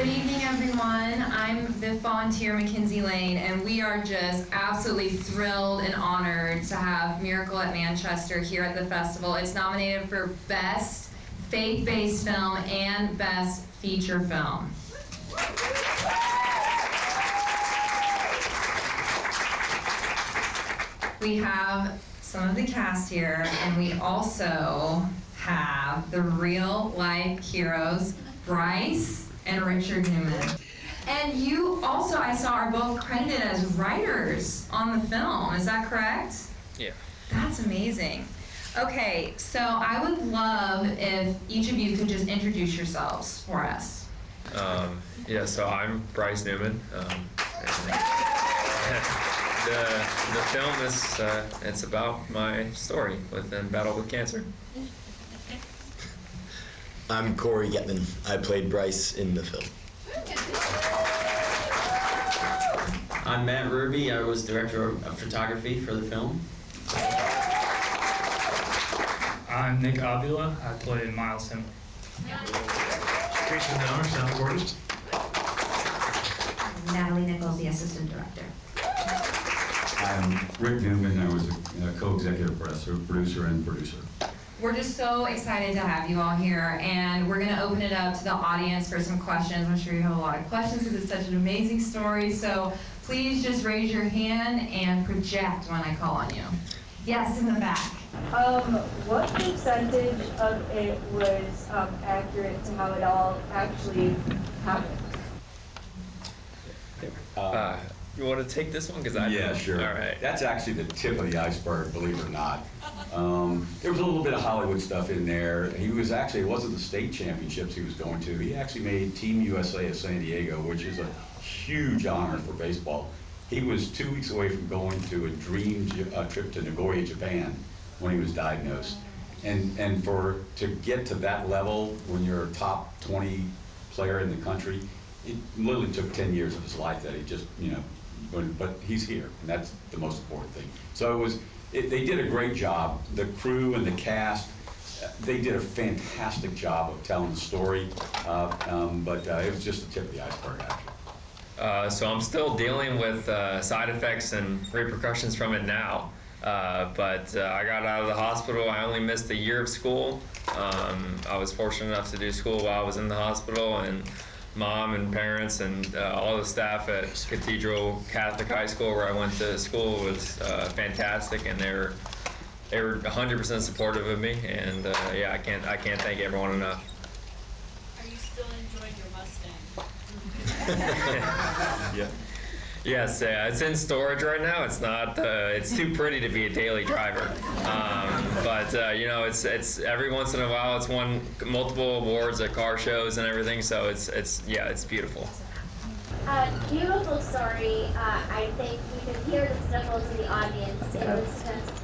Good evening, everyone. I'm BIFF volunteer Mackenzie Lane, and we are just absolutely thrilled and honored to have Miracle at Manchester here at the festival. It's nominated for Best Faith-Based Film and Best Feature Film. We have some of the cast here, and we also have the real-life heroes, Bryce and Richard Newman. And you also, I saw, are both credited as writers on the film. Is that correct? Yeah. That's amazing. Okay, so I would love if each of you could just introduce yourselves for us. Yeah, so I'm Bryce Newman. The film is it's about my story within battle with cancer. I'm Corey Getman. I played Bryce in the film. I'm Matt Ruby. I was director of photography for the film. I'm Nick Avila. I played Miles Himmel. Jason Downer, soundboardist. Natalie Nichols, the assistant director. I'm Rick Newman. I was a co-executive producer and producer. We're just so excited to have you all here, and we're going to open it up to the audience for some questions. I'm sure you have a lot of questions because it's such an amazing story, so please just raise your hand and project when I call on you. Yes, in the back. What percentage of it was accurate to how it all actually happened? You want to take this one? Because I Yeah, sure. All right. That's actually the tip of the iceberg, believe it or not. There was a little bit of Hollywood stuff in there. He was actually, it wasn't the state championships he was going to. He actually made Team USA of San Diego, which is a huge honor for baseball. He was 2 weeks away from going to a dream trip to Nagoya, Japan, when he was diagnosed. And to get to that level when you're a top 20 player in the country, it literally took 10 years of his life that he just, but he's here, and that's the most important thing. So they did a great job. The crew and the cast, they did a fantastic job of telling the story, but it was just the tip of the iceberg, actually. So I'm still dealing with side effects and repercussions from it now. But I got out of the hospital. I only missed a year of school. I was fortunate enough to do school while I was in the hospital, and Mom and parents and all the staff at Cathedral Catholic High School, where I went to school, was fantastic, and they were 100% supportive of me. And yeah, I can't thank everyone enough. Are you still enjoying your Mustang? Yeah. Yes, it's in storage right now. It's not. It's too pretty to be a daily driver. But it's every once in a while it's won multiple awards at car shows and everything. So it's beautiful. Beautiful story. I think we could hear the sniffles in the audience. It was just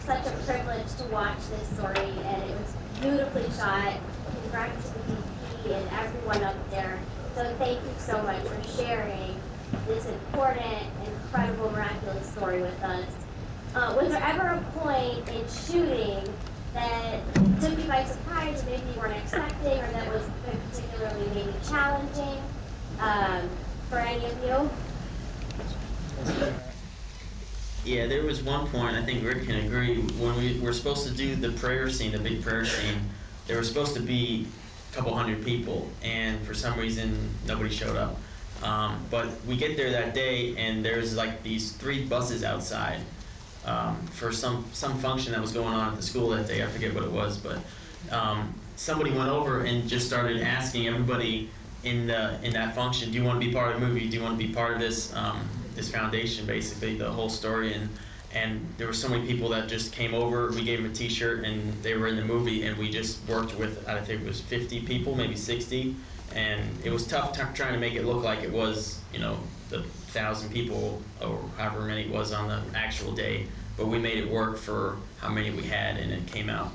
such a privilege to watch this story, and it was beautifully shot. Congrats to the DP and everyone up there. So thank you so much for sharing this important, incredible, miraculous story with us. Was there ever a point in shooting that took you by surprise, maybe you weren't expecting, or that was particularly maybe challenging for any of you? Yeah, there was one point, I think Rick can agree, when we were supposed to do the prayer scene, the big prayer scene, there were supposed to be a couple hundred people, and for some reason, nobody showed up. But we get there that day, and there's like these 3 buses outside for some function that was going on at the school that day. I forget what it was, but somebody went over and just started asking everybody in that function, do you want to be part of the movie? Do you want to be part of this this foundation? Basically, the whole story. And there were so many people that just came over. We gave them a T-shirt, and they were in the movie, and we just worked with, I think it was 50 people, maybe 60. And it was tough trying to make it look like it was, the 1,000 people or however many it was on the actual day. But we made it work for how many we had, and it came out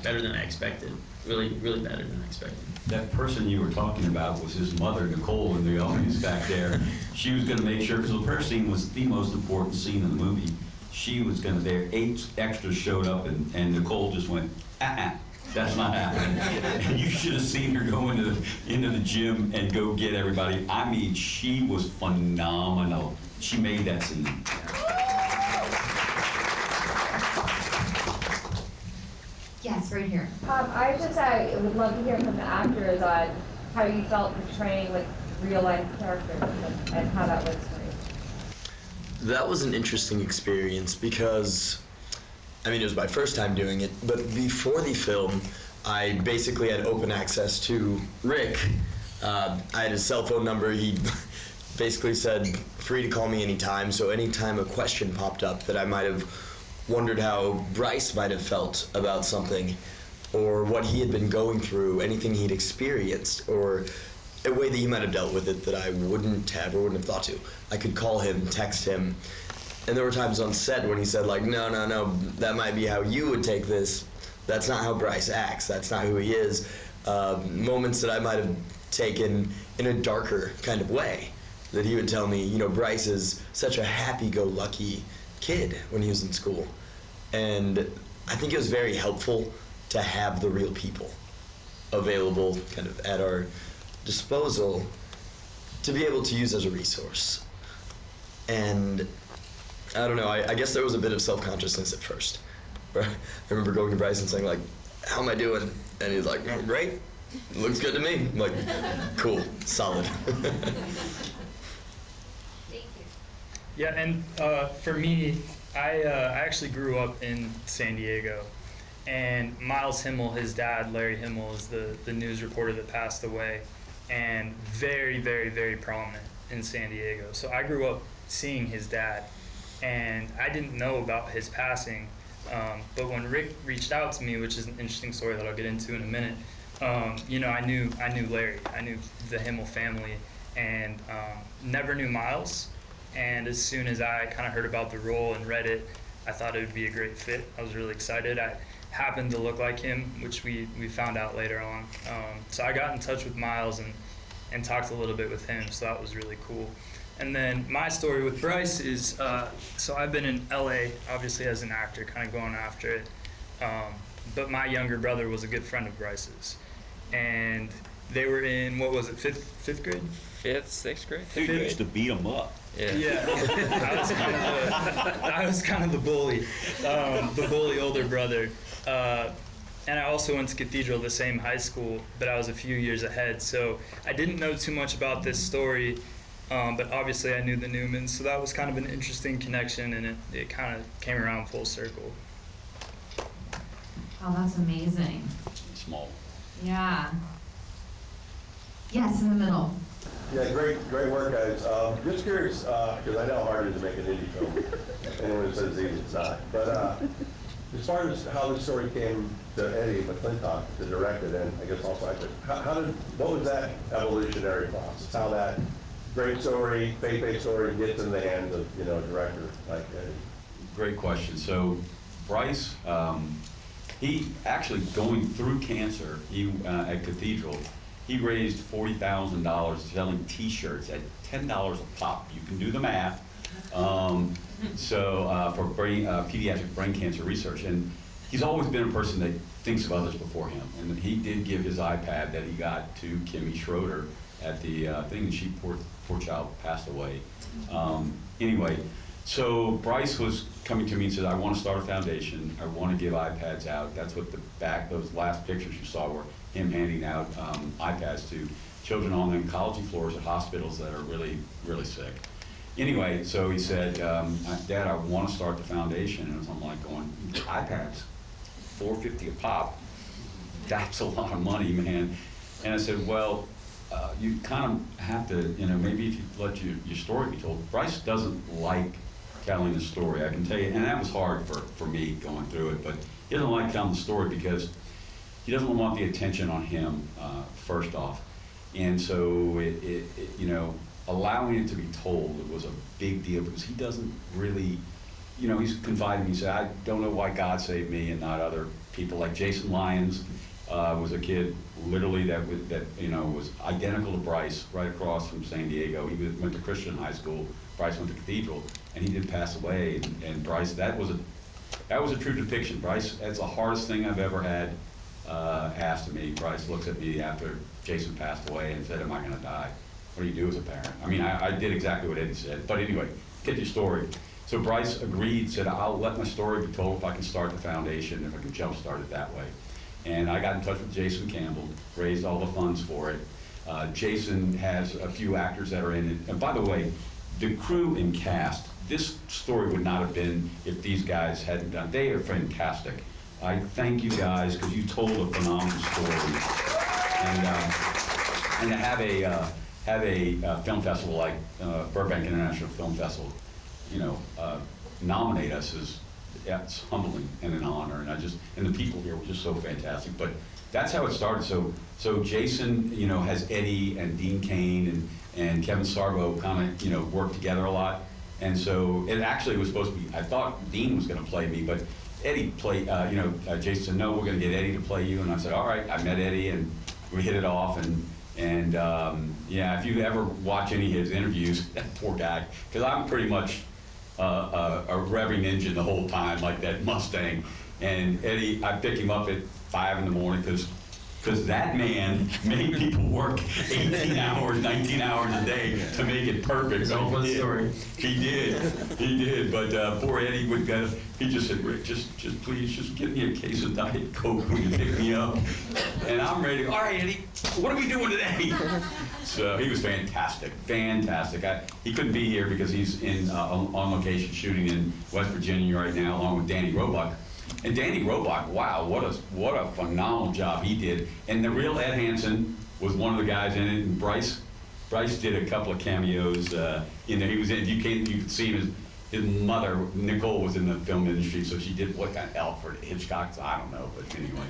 better than I expected. Really, really better than I expected. That person you were talking about was his mother, Nicole, in the audience back there. She was going to make sure, because the prayer scene was the most important scene in the movie. She was going to, 8 extras showed up, and Nicole just went, That's not happening. And you should have seen her go into the gym and go get everybody. I mean, she was phenomenal. She made that scene. Yes, right here. I would love to hear from the actors on how you felt portraying with real life characters and how that was for you. That was an interesting experience because, I mean, it was my first time doing it, but before the film, I basically had open access to Rick. I had his cell phone number. He basically said, free to call me anytime, so anytime a question popped up that I might have wondered how Bryce might have felt about something, or what he had been going through, anything he'd experienced, or a way that he might have dealt with it that I wouldn't have thought to. I could call him, text him, and there were times on set when he said, like, no, that might be how you would take this. That's not how Bryce acts. That's not who he is. Moments that I might have taken in a darker kind of way, that he would tell me, you know, Bryce is such a happy-go-lucky kid when he was in school. And I think it was very helpful to have the real people available kind of at our disposal to be able to use as a resource. And I don't know, I guess there was a bit of self-consciousness at first. I remember going to Bryce and saying, like, how am I doing? And he's like, oh, great, looks good to me. I'm like, cool, solid. Yeah, and for me, I actually grew up in San Diego, and Miles Himmel, his dad, Larry Himmel, is the news reporter that passed away, and very, very, very prominent in San Diego. So I grew up seeing his dad, and I didn't know about his passing, but when Rick reached out to me, which is an interesting story that I'll get into in a minute, you know, I knew Larry, I knew the Himmel family, and never knew Miles. And as soon as I kind of heard about the role and read it, I thought it would be a great fit. I was really excited. I happened to look like him, which we found out later on. So I got in touch with Miles and talked a little bit with him, so that was really cool. And then my story with Bryce is, so I've been in LA, obviously as an actor, kind of going after it. But my younger brother was a good friend of Bryce's. And they were in, what was it, fifth grade? Fifth, sixth grade? They used to beat them up. Yeah. I was kind of the bully older brother. And I also went to Cathedral, the same high school, but I was a few years ahead. So I didn't know too much about this story, but obviously I knew the Newmans. So that was kind of an interesting connection, and it kind of came around full circle. Oh, that's amazing. Small. Yeah. Yes, in the middle. Yeah, great work, guys. Just curious, because I know how hard it is to make an indie film. Anyone who says easy, it's not. But as far as how the story came to Eddie McClintock, the director, and I guess also actor, what was that evolutionary process? How that great story, faith-based story gets in the hands of, you know, a director like Eddie? Great question. So Bryce, he actually going through cancer, at Cathedral, he raised $40,000 selling T-shirts at $10 a pop. You can do the math. For pediatric brain cancer research, and he's always been a person that thinks of others before him. And he did give his iPad that he got to Kimmy Schroeder at the thing, and she, poor child, passed away. Anyway, so Bryce was coming to me and said, I want to start a foundation. I want to give iPads out. That's what those last pictures you saw were him handing out iPads to children on the oncology floors at hospitals that are really, really sick. Anyway, so he said, Dad, I want to start the foundation. And I'm like going, iPads, $4.50 a pop. That's a lot of money, man. And I said, well, you kind of have to, you know, maybe if you let your story be told. Bryce doesn't like telling the story, I can tell you, and that was hard for me going through it, but he doesn't like telling the story because he doesn't want the attention on him, first off. And so you know, allowing it to be told, it was a big deal because he doesn't really, you know, he's confiding in me, he said, I don't know why God saved me and not other people. Like Jason Lyons was a kid literally that you know, was identical to Bryce, right across from San Diego. He went to Christian high school, Bryce went to Cathedral, and he did pass away. And Bryce, that was a true depiction. Bryce, that's the hardest thing I've ever had asked me, Bryce looks at me after Jason passed away and said, am I gonna die? What do you do as a parent? I mean, I did exactly what Eddie said, but anyway, get your story. So Bryce agreed, said, I'll let my story be told if I can start the foundation, if I can jumpstart it that way. And I got in touch with Jason Campbell, raised all the funds for it. Jason has a few actors that are in it. And by the way, the crew and cast, this story would not have been if these guys hadn't done. They are fantastic. I thank you guys because you told a phenomenal story. And to have a film festival like Burbank International Film Festival, you know, nominate us is, yeah, it's humbling and an honor. And the people here were just so fantastic. But that's how it started. So Jason, you know, has Eddie and Dean Cain and Kevin Sarbo kind of, you know, work together a lot. And so it actually was supposed to be, I thought Dean was going to play me, but Eddie played, Jason said, no, we're going to get Eddie to play you. And I said, all right. I met Eddie and we hit it off. And yeah, if you ever watch any of his interviews, that poor guy, because I'm pretty much a revving engine the whole time, like that Mustang. And Eddie, I pick him up at 5 in the morning because that man made people work 18 hours, 19 hours a day to make it perfect. So fun story. He did. But poor Eddie would go, he just said, Rick, just please, just get me a case of Diet Coke when you pick me up. And I'm ready to go, all right, Eddie, what are we doing today? So he was fantastic. He couldn't be here because he's on location shooting in West Virginia right now, along with Danny Roebuck. And Danny Roebuck, wow, what a phenomenal job he did. And the real Ed Hansen was one of the guys in it. And Bryce did a couple of cameos in there. He was in. You could see him. His mother, Nicole, was in the film industry, so she did what kind of Alfred Hitchcock? I don't know, but anyway.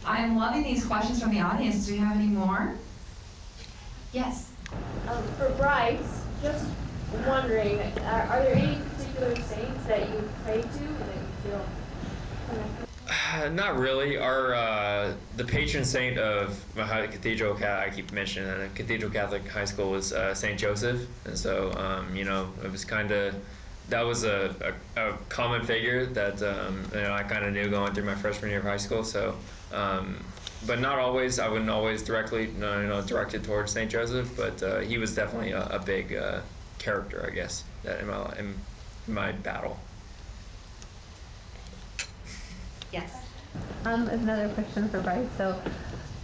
I'm loving these questions from the audience. Do we have any more? Yes. For Bryce, just wondering, are there any particular saints that you pray to that you feel connected? Not really. The patron saint of my cathedral, I keep mentioning that, Cathedral Catholic High School was St. Joseph, and so you know, it was that was a common figure that you know, I kind of knew going through my freshman year of high school. So, but not always. I wouldn't always directly, directed towards St. Joseph, but he was definitely a big character, I guess, that in my battle. Yes. Another question for Bryce. So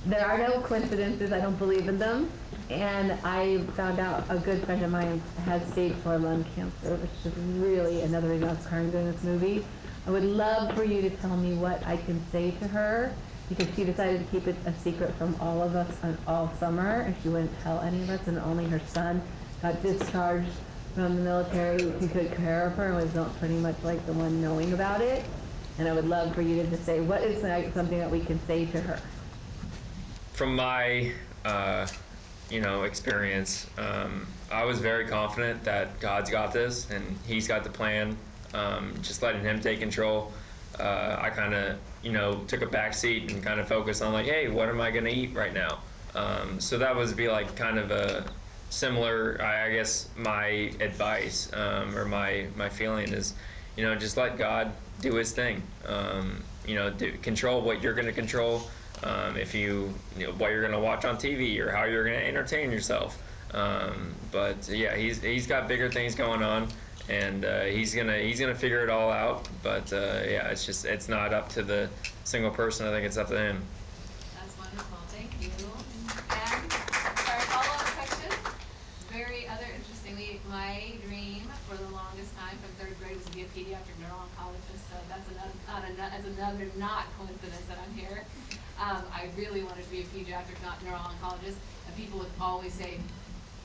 there are no coincidences. I don't believe in them. And I found out a good friend of mine has stage 4 lung cancer, which is really another reason I was crying during this movie. I would love for you to tell me what I can say to her, because she decided to keep it a secret from all of us all summer, and she wouldn't tell any of us, and only her son got discharged from the military who took care of her and was not pretty much like the one knowing about it. And I would love for you to just say, what is something that we can say to her? From my experience, I was very confident that God's got this and He's got the plan. Just letting Him take control. I kind of, took a back seat and kind of focused on like, hey, what am I going to eat right now? So that would be like kind of a similar, I guess, my advice or my feeling is, just let God do His thing. Control what you're going to control. If what you're going to watch on TV or how you're going to entertain yourself. But yeah, he's got bigger things going on, and he's gonna figure it all out. But yeah, it's not up to the single person. I think it's up to him. That's wonderful. Thank you. And our follow-up question. Interestingly, my dream for the longest time from 3rd grade was to be a pediatric neuro-oncologist. So that's another not coincidence that I'm here. I really wanted to be a pediatric neuro-oncologist, and people would always say,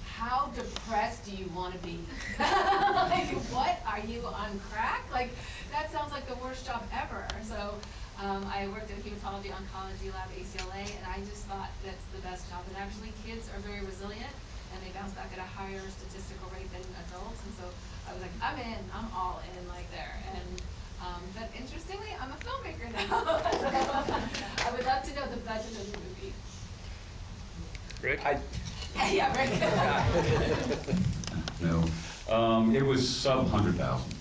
how depressed do you want to be? Like, what, are you on crack? Like, that sounds like the worst job ever. So I worked at a hematology oncology lab at ACLA, and I just thought that's the best job. And actually, kids are very resilient, and they bounce back at a higher statistical rate than adults. And so I was like, I'm in, I'm all in, like there. And but interestingly, I'm a filmmaker now. So I would love to know the budget of the movie. Rick? Yeah, Rick. No. It was sub 100,000.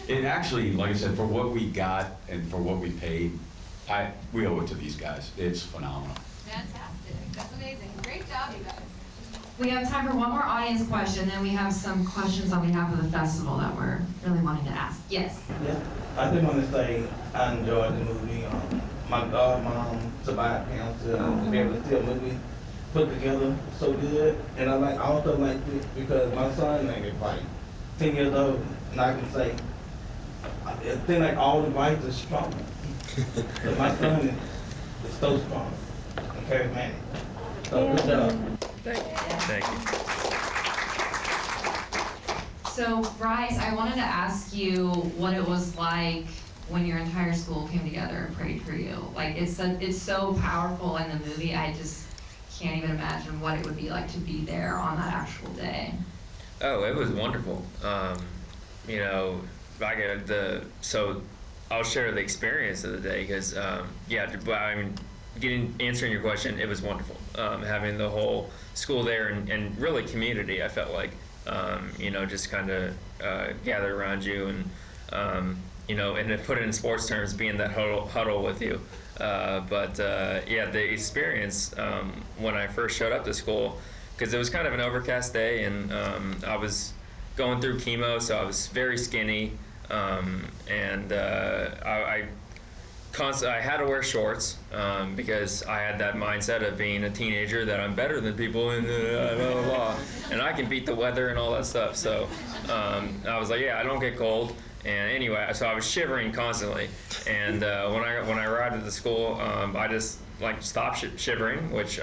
It actually, like I said, for what we got and for what we paid, We owe it to these guys. It's phenomenal. Fantastic. That's amazing. Great job, you guys. We have time for one more audience question, then we have some questions on behalf of the festival that we're really wanting to ask. Yes? Yeah, I just want to say I enjoyed the movie. My godmom survived cancer, and to be able to see a movie put together so good. And I also like it because my son ain't like 10 years old, and I can say, it seems like all the wives are strong. But my son is so strong and charismatic. So good job. Thank you. So, Bryce, I wanted to ask you what it was like when your entire school came together and prayed for you. Like, it's so powerful in the movie, I just can't even imagine what it would be like to be there on that actual day. Oh, it was wonderful. You know, so I'll share the experience of the day because, yeah, I mean, answering your question, it was wonderful. Having the whole school there and really community, I felt like, you know, just kind of gather around you and, you know, and to put it in sports terms, being that huddle with you. Yeah, the experience when I first showed up to school, because it was kind of an overcast day and I was going through chemo, so I was very skinny, and I had to wear shorts because I had that mindset of being a teenager that I'm better than people and blah, blah, blah, and I can beat the weather and all that stuff. So I was like, yeah, I don't get cold. And anyway, so I was shivering constantly. And when I arrived at the school, I just like stopped shivering, which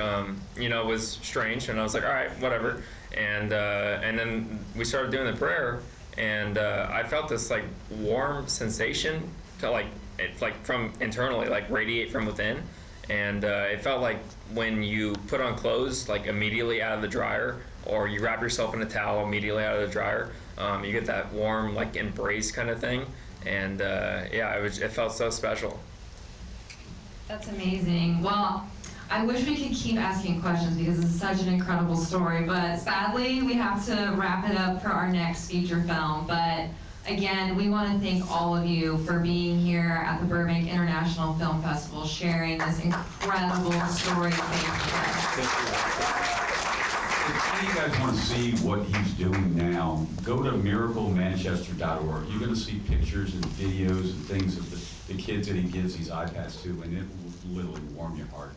you know, was strange. And I was like, all right, whatever. And then we started doing the prayer, and I felt this like warm sensation, like from internally, like radiate from within. And it felt like when you put on clothes like immediately out of the dryer, or you wrap yourself in a towel immediately out of the dryer, you get that warm like embrace kind of thing. And yeah, it felt so special. That's amazing. Well, I wish we could keep asking questions because it's such an incredible story, but sadly we have to wrap it up for our next feature film. But again, we want to thank all of you for being here at the Burbank International Film Festival, sharing this incredible story. If you guys want to see what he's doing now, go to miraclemanchester.org. You're going to see pictures and videos and things of the kids that he gives these iPads to, and it will literally warm your heart.